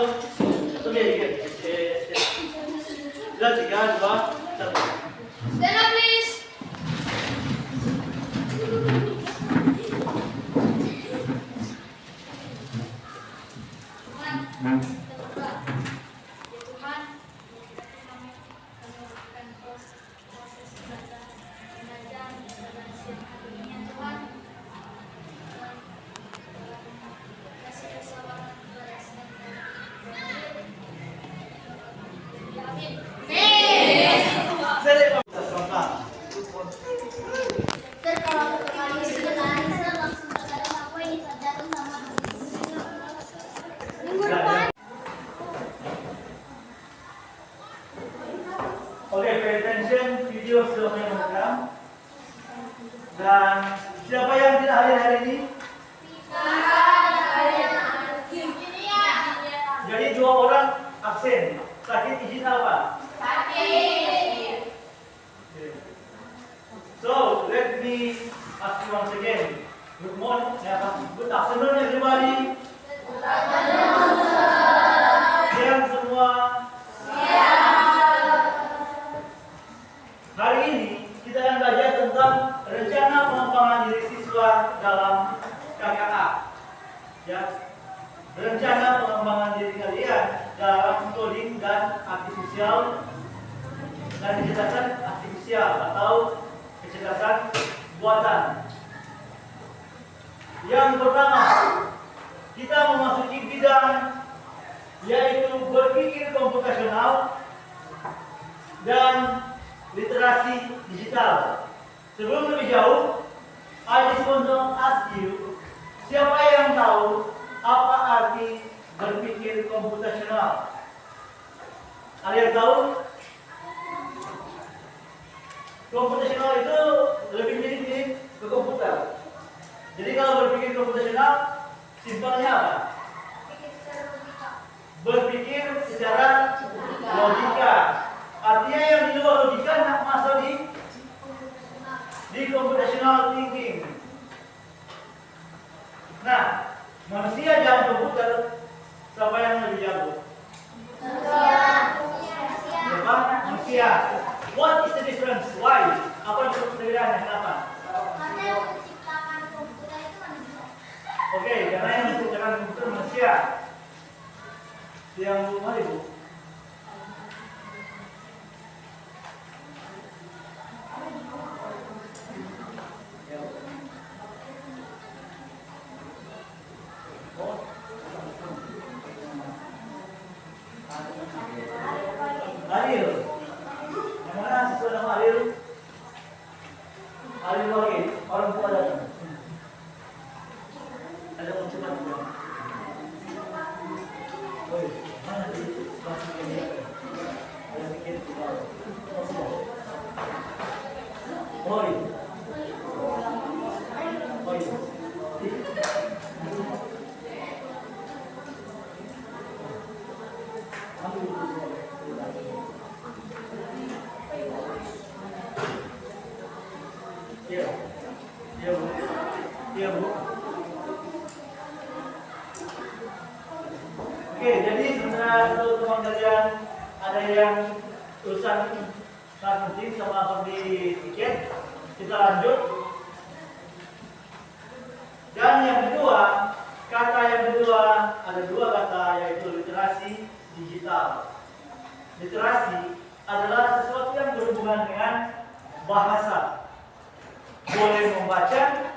Satu lagi. Sudah 3, 2, 1. Stand up, please. Oke, pay attention, video sudah mulai merekam. Dan siapa yang tidak hadir hari ini? Jadi 2 orang absen. Sakit izin apa? So, let me ask you once again. Good morning, good afternoon everybody. Siang semua. Hari ini kita akan belajar tentang rencana pengembangan diri siswa dalam KKA. Ya, rencana pengembangan diri kalian dalam coding dan artificial dan kecerdasan artifisial atau kecerdasan buatan. Yang pertama, kita memasuki bidang yaitu berpikir komputasional dan literasi digital. Sebelum lebih jauh, I just want to ask you, siapa yang tahu apa arti berpikir komputasional? Ada yang tahu? Komputasional itu lebih mirip ke komputer. Jadi kalau berpikir komputasional, simpelnya apa? Berpikir secara logika. Artinya yang di luar logika nak masuk di computational thinking. Nah, manusia dalam komputer, siapa yang lebih jago? Siapa? Manusia. What is the difference? Why? Apa perbedaannya? Kenapa? Oke, karena yang menciptakan komputer manusia. Yang mana ibu? Adil. Yang mana siswa nama Adil? Adil lagi. Orang tua datang. Ada yang cepat juga. Oi, mana di masih ini? Ada sedikit. Oi. Oi. Iya. Iya, Bu. Iya, Bu. Oke, jadi sebenarnya untuk teman kalian ada yang urusan sangat penting sama seperti tiket, kita lanjut. Dan yang kedua, kata yang kedua ada 2 kata yaitu literasi digital. Literasi adalah sesuatu yang berhubungan dengan bahasa. Boleh membaca,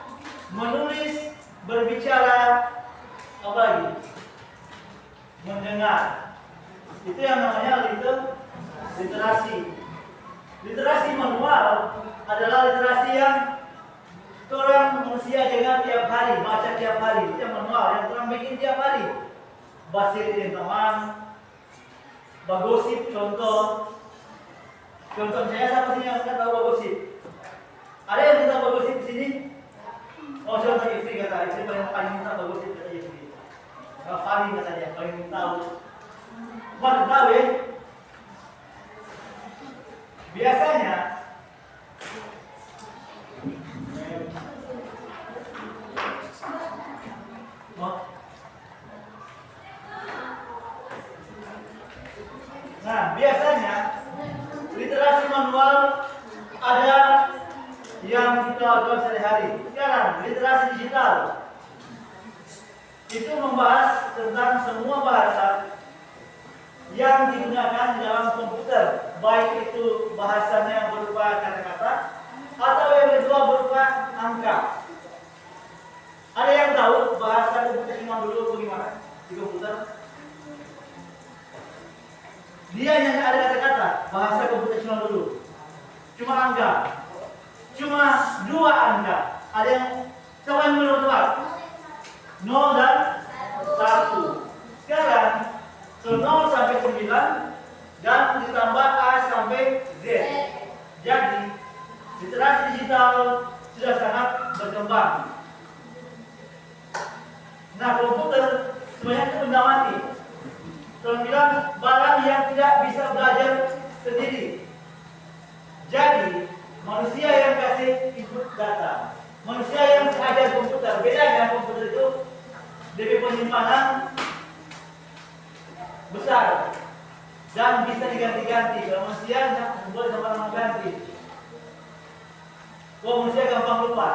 menulis, berbicara, apa lagi? Mendengar. Itu yang namanya literasi. Literasi manual adalah literasi yang orang manusia dengar tiap hari, baca tiap hari. Itu yang manual, yang orang bikin tiap hari. Basir dengan teman, bagosip contoh. Contoh saya siapa sih yang tahu bagosip? Ada yang minta bagosip di sini? Oh, contoh istri kata, istri paling minta bagosip kata istri. Kalau Fani katanya paling tahu. Mana tahu ya? Biasanya Nah, biasanya literasi manual ada yang kita lakukan sehari-hari. Sekarang literasi digital itu membahas tentang semua bahasa yang digunakan di dalam komputer, baik itu bahasanya yang berupa kata-kata atau yang kedua berupa angka. Ada yang tahu bahasa komputasi dulu bagaimana di komputer? Dia hanya ada kata-kata, bahasa komputasional dulu. Cuma angka. Cuma 2 angka. Ada yang siapa yang belum tebak? 0 dan 1. Sekarang 0 sampai 9 dan ditambah A sampai Z. Jadi literasi digital sudah sangat berkembang. Nah, komputer sebenarnya itu benda mati. Orang bilang barang yang tidak bisa belajar sendiri. Jadi manusia yang kasih input data, manusia yang mengajar komputer. Bedanya komputer itu DP penyimpanan besar dan bisa diganti-ganti. Kalau manusia boleh sama-sama ganti. Kalau manusia gampang lupa.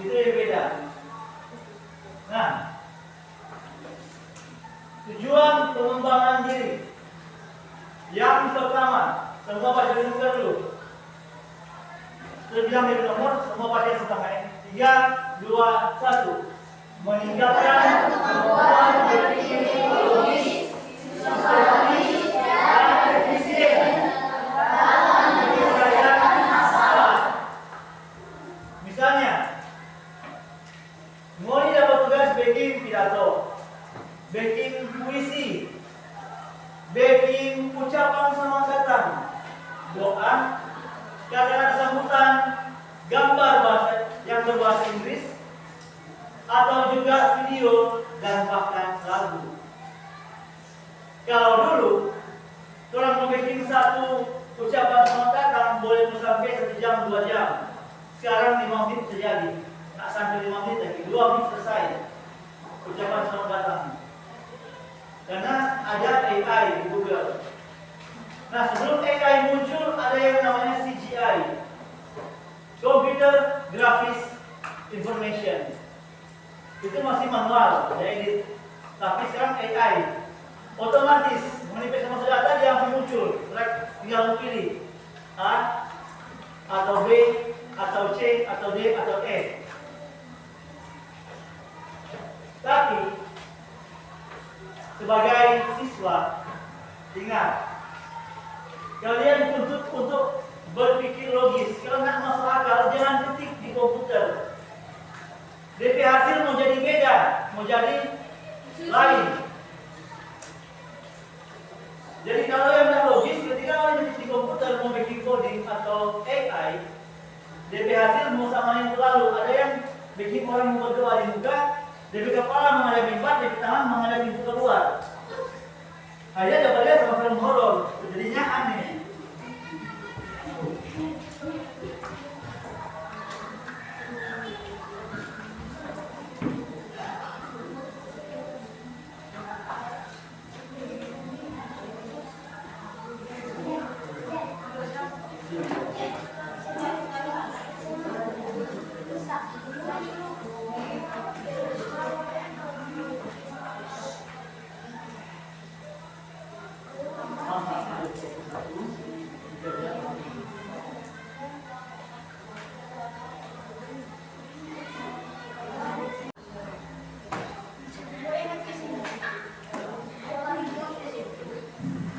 Itu yang beda. Nah, tujuan pengembangan diri. Yang pertama, semua baca dulu. Sudah bilang di nomor, semua baca sama ini. 3, 2, 1. Meninggalkan kemampuan berpikir logis, sistematis, dan efisien dalam menyelesaikan masalah. Misalnya, Moni dapat tugas bikin pidato, bikin puisi, bikin ucapan samangkatan, doa, kata-kata sambutan, gambar bahasa yang berbahasa Inggris, atau juga video dan bahkan lagu. Kalau dulu orang membuat satu ucapan samangkatan boleh sampai 1 jam 2 jam. Sekarang 5 menit terjadi. Tak sampai 5 menit lagi, 2 menit selesai ucapan samangkatan. Karena ada AI di Google. Nah, sebelum AI muncul ada yang namanya CGI, Computer Graphics Information. Itu masih manual, ya edit. Tapi sekarang AI otomatis menipis sama data dia langsung muncul. Tinggal pilih A atau B atau C atau D atau E. Tapi sebagai siswa, ingat, kalian dituntut untuk berpikir logis. Kalau nggak masuk akal, jangan ketik di komputer. DP hasil mau jadi beda, mau jadi lain. Jadi kalau yang nggak logis, ketika kalian ketik di komputer mau bikin coding atau AI, DP hasil mau sama yang terlalu. Ada yang bikin orang mau berdoa di muka, DP kepala menghadap mimbar, DP tangan menghadap pintu keluar. Akhirnya dapat lihat sama film horor, jadinya aneh.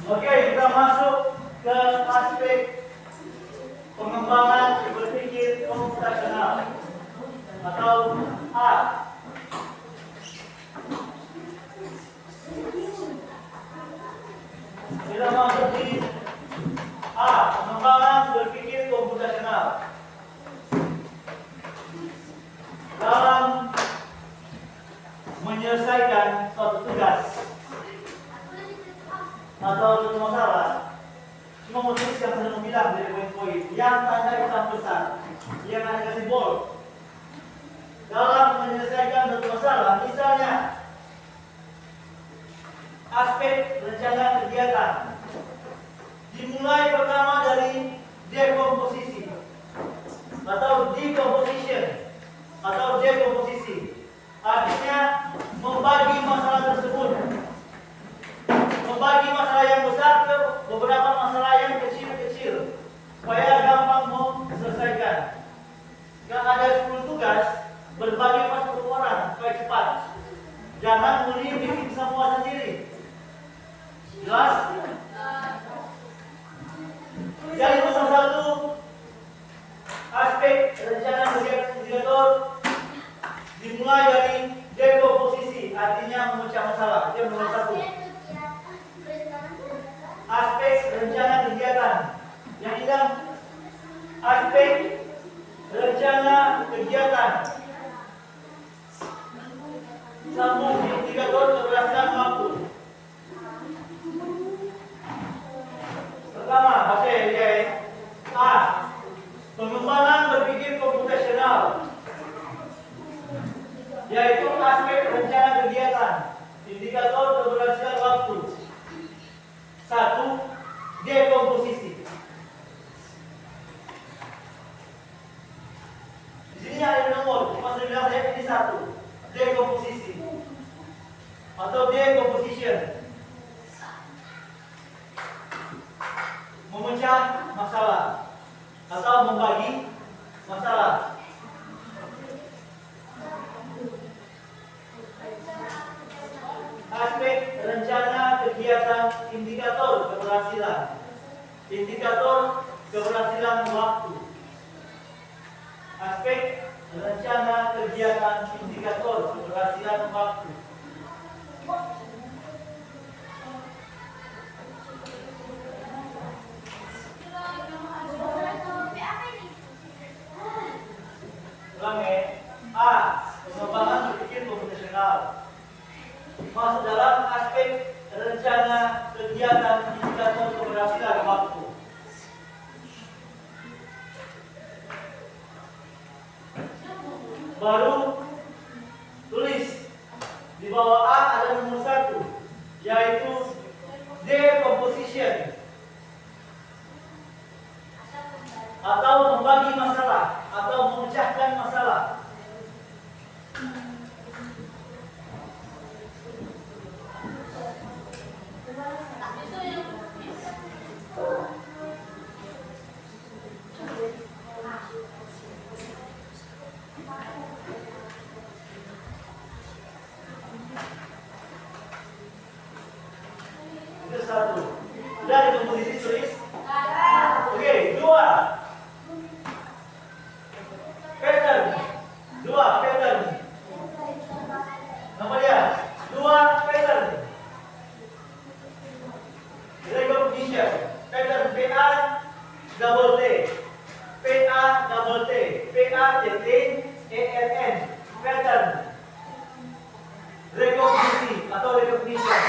Oke, kita masuk ke aspek pengembangan berpikir komputasional atau A. Kita masuk di A, pengembangan berpikir komputasional. Dalam menyelesaikan suatu tugas atau suatu masalah, cuma mau tulis yang saya mau bilang dari poin-poin yang tanda hitam besar, yang ada kasih bold. Dalam menyelesaikan suatu masalah, misalnya aspek rencana kegiatan. Dimulai pertama dari dekomposisi atau decomposition atau dekomposisi. Artinya membagi masalah tersebut. Membagi masalah yang besar ke beberapa masalah yang kecil-kecil supaya gampang selesaikan. Jika ada 10 tugas, berbagi pas 10 orang supaya cepat. Jangan bikin semua sendiri. Jelas? Jadi nomor 1, aspek rencana kegiatan indikator dimulai dari dekomposisi, artinya memecah masalah. Itu nomor 1. Aspek rencana kegiatan. Yang hilang aspek rencana kegiatan. Sambung indikator keberhasilan waktu. Pertama, A. Pengembangan berpikir komputasional, yaitu aspek rencana kegiatan. Indikator keberhasilan waktu. 1. Dekomposisi. Di sini ada nomor, cuma saya bilang ini 1. Dekomposisi atau decomposition. Memecah masalah atau membagi masalah. Aspek rencana kegiatan indikator keberhasilan. Indikator keberhasilan waktu. Aspek rencana kegiatan indikator keberhasilan waktu. Ulangi. A. Pengembangan berpikir komputasional. Masuk dalam aspek rencana kegiatan indikator keberhasilan waktu. Baru tulis di bawah A ada nomor 1, yaitu decomposition atau membagi masalah atau memecahkan masalah. Itu 1. Sudah di komposisi tulis? Oke, 2. Pattern. 2 pattern. Nama dia 2 pattern. Recognition. Pattern PA double T. PA double T. PA TT ERN. Pattern. Rekognisi atau recognition.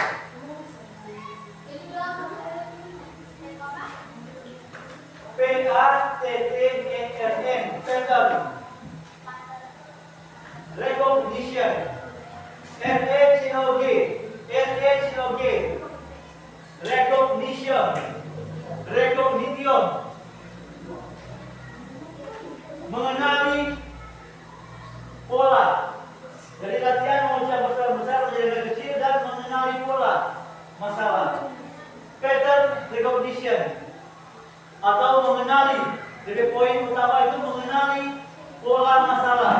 PATTERN. Pattern. Recognition. RHOG. RHOG. Recognition. Recognition. Mengenali pola. Jadi latihan memecah masalah besar menjadi kecil dan mengenali pola masalah. Pattern recognition atau mengenali. Jadi poin utama itu mengenali pola masalah.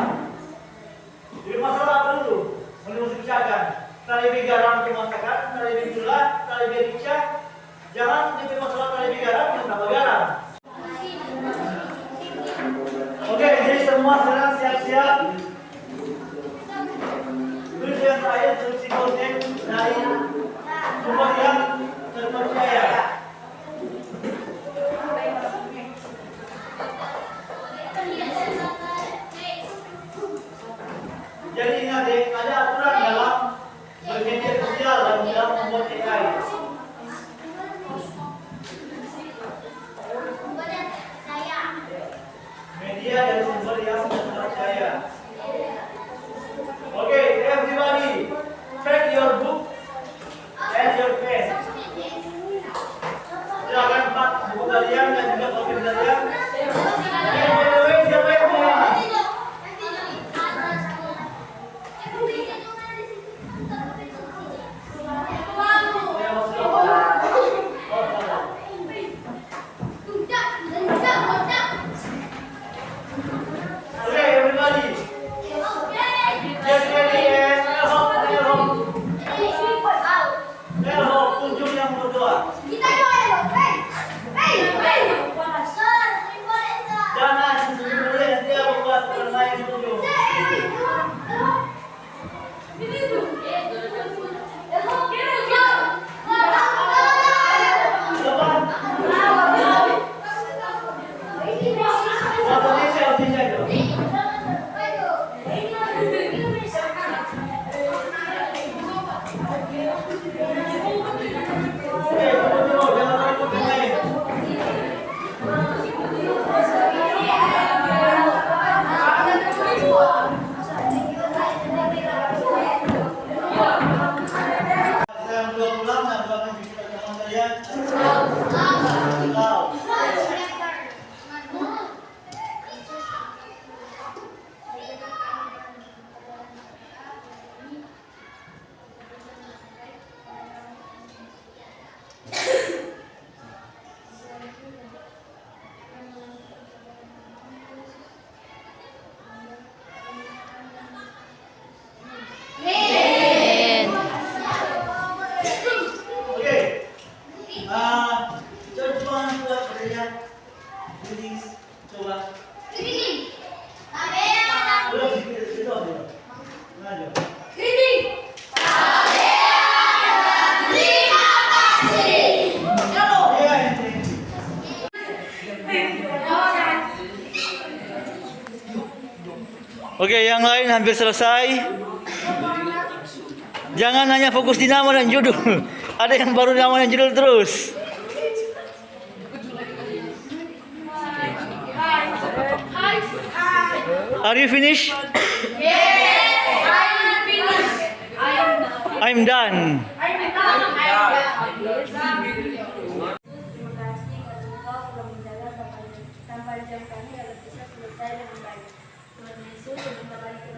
Jadi masalah apa dulu? Menurut pecahkan. Tali garam dimasakan, tali gula, tali rica. Jangan jadi masalah tali garam yang tambah garam. Oke, jadi semua sekarang siap-siap. Tulis yang terakhir tulis konten dari sumber yang terpercaya. Jadi ingat deh, ada aturan dalam bermedia sosial dan dalam membuat AI. Media dari sumber yang terpercaya. Okay, everybody, check your book and your Jangan takut yang lain. Yang dua pulang, yang dua mencuci teman kalian. Tahu. Oke. Coba buat kerja. Please, coba. Belum itu aja. Lanjut. Iya, ini. Oke, yang lain hampir selesai. Jangan hanya fokus di nama dan judul. Ada yang baru nama dan judul terus. Are you finished? I'm done. Terima kasih karena Engkau telah menjaga tanpa jam kami agar bisa selesai dengan baik. Tuhan Yesus, yang kita balik